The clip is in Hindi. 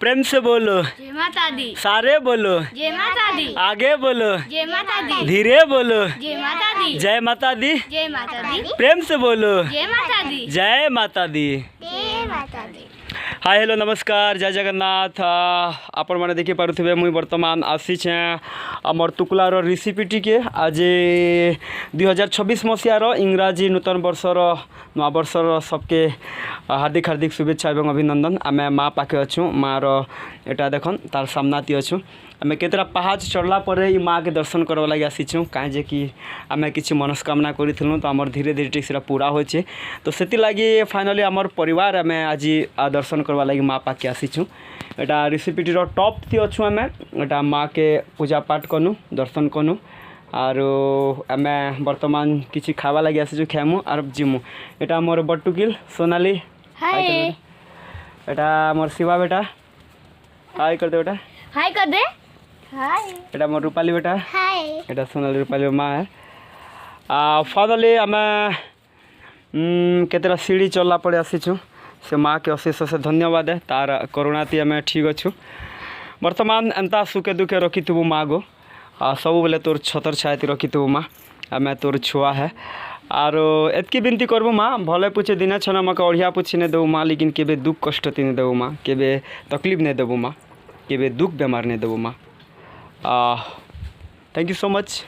प्रेम से बोलो। जय माता दी। सारे बोलो। जय माता दी। आगे बोलो। जय माता दी। धीरे बोलो। जय माता दी। जय माता दी। जय माता दी। प्रेम से बोलो। जय माता दी। जय माता दी। जय माता दी। हाय हेलो नमस्कार जय जगन्नाथ। आपण मैंने देखी पारे मुई बर्तमान आसीचे आमर तुकुलार रेसिपीटी के आज 2026 मसीहार इंग्राजी नूतन वर्षर नवा वर्षर सबके हार्दिक हार्दिक शुभेच्छा एवं अभिनंदन। आम माँ पाखे अच्छु माँ एटा देखन तार सामनाती अच्छु आम केतरा पहाज चढ़ला पर ही माँ के दर्शन करवा लगे आसीचु कहीं जे कि आम कि मनस्कामना करूँ तो आमर धीरे धीरे ठीक पूरा होचे तो से लगी फाइनाली आमर परिवार आम आज दर्शन करवा लगी माँ पाखे आसीचु। एटा रेसिपीटी टॉप थी अच्छु आम एटा माँ के पूजा पाठ कनु दर्शन कनु आर आम बर्तमान किसी खावा लगी आसीचु खेमु आर जिमु। एटा मोर बटुकिल सोनाली हाय एटा मोर शिवा बेटा हाय कर दे बेटा हाय कर दे हाय। एटा मोर रूपाली बेटा हाय। एटा सोनाली रूपाली माँ है। फाइनाली आम केतरा सीढ़ी चलला पड़े आसीचु से माँ के अशेष अशेष धन्यवाद है तार करुणाती आम ठीक अच्छु। बर्तमान एंता सुखे दुखे रखिथु माँ गो सब बेले तोर छतर छाया रखिथु माँ आम तोर छुआ है आर एतकी बिनती करबू माँ भले पूछे दिने छन मक अढ़िया पूछी नहीं देबू माँ लेकिन केबे दुख कष्ट नहीं देबू माँ केबे तकलीफ नहीं देबू माँ केबे दुख बेमार नहीं देबू माँ। Thank you so much.